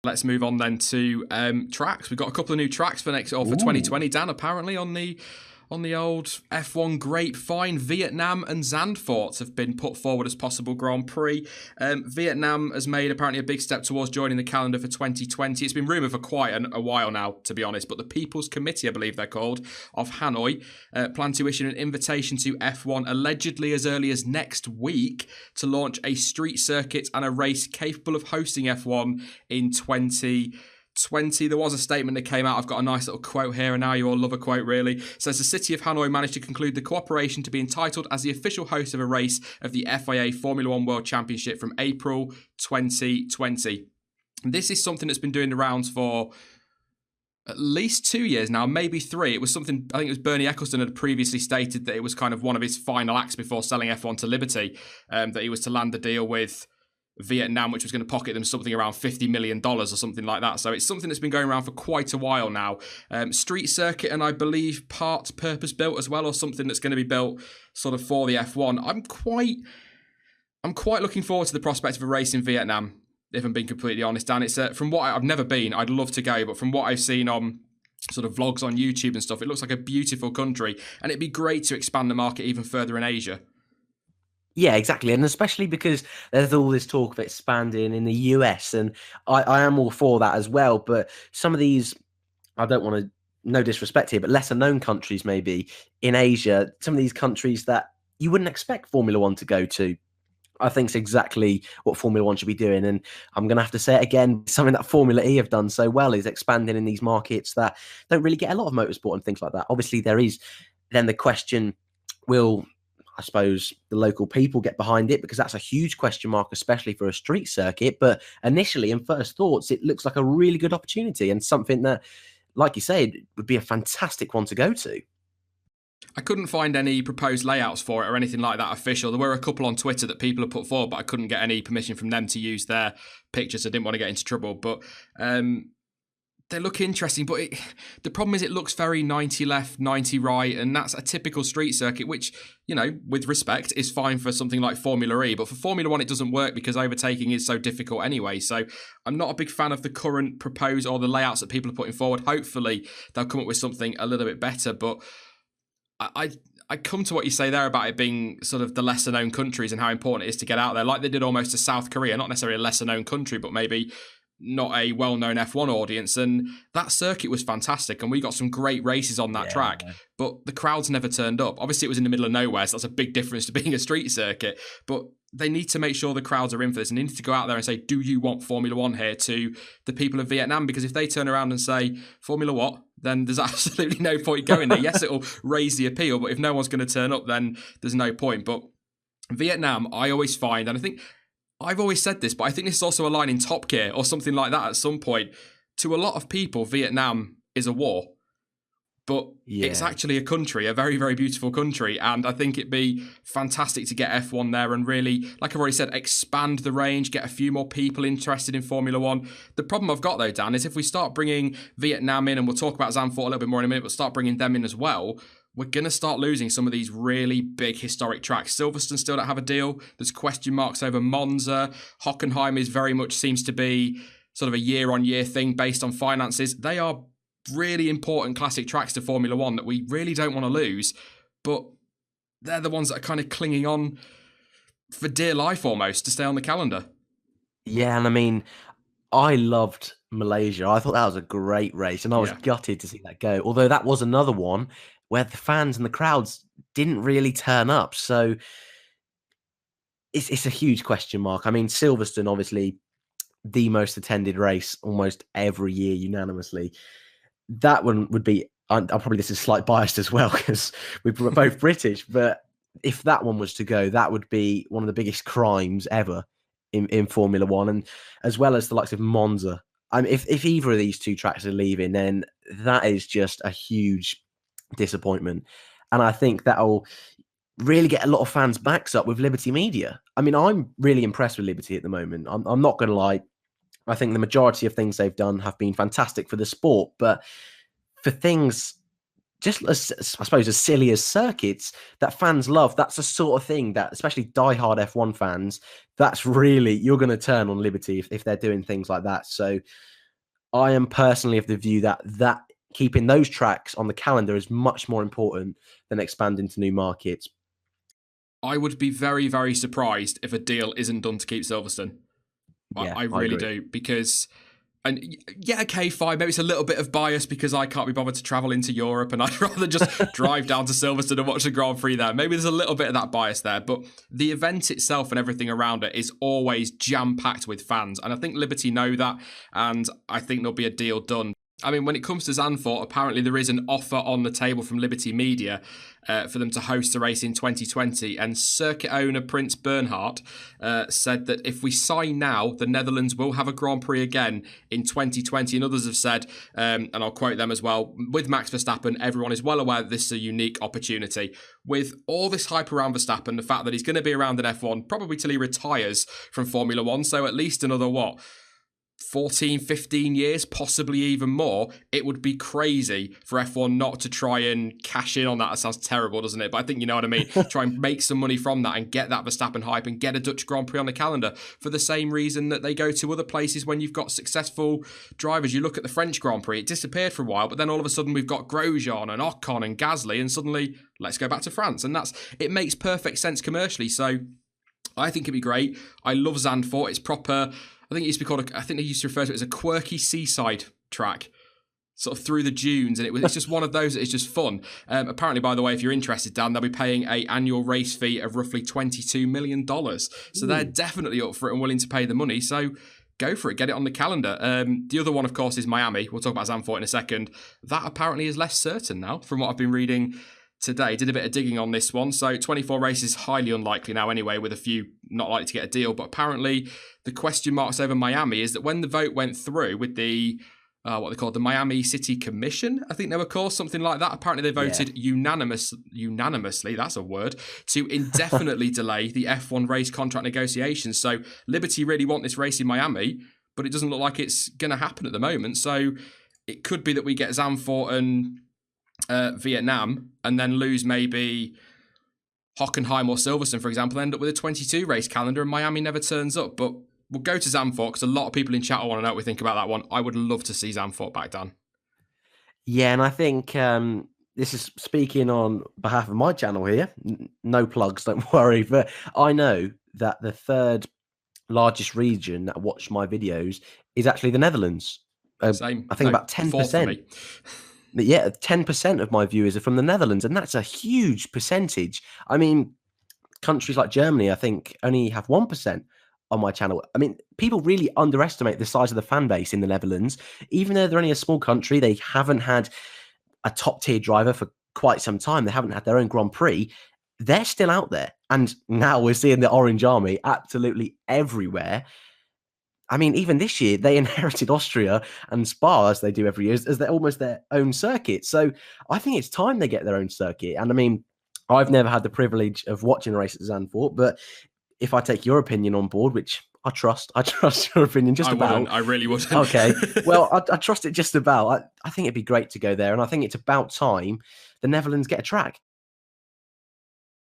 let's move on then to tracks. We've got a couple of new tracks for 2020, Dan, apparently on the old F1 grapevine. Vietnam and Zandvoort have been put forward as possible Grand Prix. Vietnam has made apparently a big step towards joining the calendar for 2020. It's been rumoured for quite a while now, to be honest, but the People's Committee, I believe they're called, of Hanoi, plan to issue an invitation to F1 allegedly as early as next week to launch a street circuit and a race capable of hosting F1 in 2020. There was a statement that came out. I've got a nice little quote here, and now you all love a quote, really. It says, the city of Hanoi managed to conclude the cooperation to be entitled as the official host of a race of the FIA Formula One World Championship from April 2020. And this is something that's been doing the rounds for at least 2 years now, maybe 3. It was something, I think it was Bernie Ecclestone had previously stated that it was kind of one of his final acts before selling F1 to Liberty, that he was to land the deal with Vietnam, which was going to pocket them something around $50 million or something like that. So it's something that's been going around for quite a while now. Street circuit, and I believe part purpose built as well, or something that's going to be built sort of for the F1. I'm quite looking forward to the prospect of a race in Vietnam, if I'm being completely honest, Dan. It's from what I've never been, I'd love to go, but from what I've seen on sort of vlogs on YouTube and stuff, it looks like a beautiful country, and it'd be great to expand the market even further in Asia. Yeah, exactly. And especially because there's all this talk of expanding in the US, and I am all for that as well. But some of these, I don't want to, no disrespect here, but lesser known countries maybe in Asia, some of these countries that you wouldn't expect Formula One to go to, I think is exactly what Formula One should be doing. And I'm going to have to say it again, something that Formula E have done so well is expanding in these markets that don't really get a lot of motorsport and things like that. Obviously, there is then the question, will, I suppose, the local people get behind it, because that's a huge question mark, especially for a street circuit. But initially, in first thoughts, it looks like a really good opportunity and something that, like you said, would be a fantastic one to go to. I couldn't find any proposed layouts for it or anything like that official. There were a couple on Twitter that people have put forward, but I couldn't get any permission from them to use their pictures. I didn't want to get into trouble. But they look interesting, but the problem is it looks very 90 left, 90 right, and that's a typical street circuit, which, you know, with respect, is fine for something like Formula E, but for Formula One it doesn't work because overtaking is so difficult anyway. So I'm not a big fan of the current proposed or the layouts that people are putting forward. Hopefully they'll come up with something a little bit better, but I come to what you say there about it being sort of the lesser known countries and how important it is to get out there, like they did almost to South Korea, not necessarily a lesser known country, but maybe not a well-known F1 audience. And that circuit was fantastic, and we got some great races on that track, but the crowds never turned up. Obviously it was in the middle of nowhere, so that's a big difference to being a street circuit, but they need to make sure the crowds are in for this, and they need to go out there and say, do you want Formula One here, to the people of Vietnam? Because if they turn around and say Formula what, then there's absolutely no point going there. Yes, it'll raise the appeal, but if no one's going to turn up, then there's no point. But Vietnam, I always find, and I think I've always said this, but I think this is also a line in Top Gear or something like that at some point. To a lot of people, Vietnam is a war, but it's actually a country, a very, very beautiful country. And I think it'd be fantastic to get F1 there and really, like I've already said, expand the range, get a few more people interested in Formula One. The problem I've got though, Dan, is if we start bringing Vietnam in, and we'll talk about Zandvoort a little bit more in a minute, but start bringing them in as well, we're going to start losing some of these really big historic tracks. Silverstone still don't have a deal. There's question marks over Monza. Hockenheim is very much seems to be sort of a year-on-year thing based on finances. They are really important classic tracks to Formula One that we really don't want to lose, but they're the ones that are kind of clinging on for dear life almost to stay on the calendar. Yeah, and I mean, I loved Malaysia. I thought that was a great race, and I was gutted to see that go. Although that was another one where the fans and the crowds didn't really turn up. So it's a huge question mark. I mean, Silverstone, obviously, the most attended race almost every year unanimously. That one would be, I'm probably, this is slight biased as well because we're both British, but if that one was to go, that would be one of the biggest crimes ever in Formula One, and as well as the likes of Monza. I mean, if either of these two tracks are leaving, then that is just a huge disappointment. And I think that'll really get a lot of fans' backs up with Liberty Media. I mean, I'm really impressed with Liberty at the moment. I'm not going to lie. I think the majority of things they've done have been fantastic for the sport, but for things just as, I suppose, as silly as circuits that fans love, that's the sort of thing that, especially diehard F1 fans, that's really, you're going to turn on Liberty if they're doing things like that. So I am personally of the view that keeping those tracks on the calendar is much more important than expanding to new markets. I would be very, very surprised if a deal isn't done to keep Silverstone. Yeah, I really do, because, and yeah, okay, fine, maybe it's a little bit of bias because I can't be bothered to travel into Europe and I'd rather just drive down to Silverstone and watch the Grand Prix there. Maybe there's a little bit of that bias there, but the event itself and everything around it is always jam-packed with fans, and I think Liberty know that, and I think there'll be a deal done. I mean, when it comes to Zandvoort, apparently there is an offer on the table from Liberty Media for them to host the race in 2020. And circuit owner Prince Bernhard said that if we sign now, the Netherlands will have a Grand Prix again in 2020. And others have said, and I'll quote them as well, with Max Verstappen, everyone is well aware that this is a unique opportunity. With all this hype around Verstappen, the fact that he's going to be around in F1 probably till he retires from Formula One, so at least another, 14, 15 years, possibly even more, it would be crazy for F1 not to try and cash in on that. That sounds terrible, doesn't it? But I think you know what I mean. Try and make some money from that and get that Verstappen hype and get a Dutch Grand Prix on the calendar for the same reason that they go to other places when you've got successful drivers. You look at the French Grand Prix, it disappeared for a while, but then all of a sudden we've got Grosjean and Ocon and Gasly, and suddenly let's go back to France. And it makes perfect sense commercially. So I think it'd be great. I love Zandvoort. It's proper. I think it used to be called, I think they used to refer to it as a quirky seaside track, sort of through the dunes. And it's just one of those that is just fun. Apparently, by the way, if you're interested, Dan, they'll be paying an annual race fee of roughly $22 million. So they're definitely up for it and willing to pay the money. So go for it. Get it on the calendar. The other one, of course, is Miami. We'll talk about Zandvoort in a second. That apparently is less certain now from what I've been reading today. Did a bit of digging on this one. So 24 races, highly unlikely now anyway, with a few not likely to get a deal. But apparently the question marks over Miami is that when the vote went through with the, what they called the Miami City Commission, I think they were called, something like that. Apparently they voted unanimously, that's a word, to indefinitely delay the F1 race contract negotiations. So Liberty really want this race in Miami, but it doesn't look like it's going to happen at the moment. So it could be that we get Zandvoort and Vietnam and then lose maybe Hockenheim or Silverstone, for example, end up with a 22 race calendar and Miami never turns up. But we'll go to Zandvoort because a lot of people in chat want to know what we think about that one. I would love to see Zandvoort back, Dan. Yeah, and I think this is speaking on behalf of my channel here. No plugs, don't worry. But I know that the third largest region that watch my videos is actually the Netherlands. Same. I think about 10%. Yeah, 10% of my viewers are from the Netherlands, and that's a huge percentage. I mean, countries like Germany, I think, only have 1% on my channel. I mean, people really underestimate the size of the fan base in the Netherlands. Even though they're only a small country, they haven't had a top-tier driver for quite some time. They haven't had their own Grand Prix. They're still out there. And now we're seeing the Orange Army absolutely everywhere. I mean, even this year, they inherited Austria and Spa, as they do every year, as they're almost their own circuit. So I think it's time they get their own circuit. And I mean, I've never had the privilege of watching a race at Zandvoort, but if I take your opinion on board, which I trust your opinion just about. I really wouldn't. Okay. Well, I trust it just about. I think it'd be great to go there. And I think it's about time the Netherlands get a track.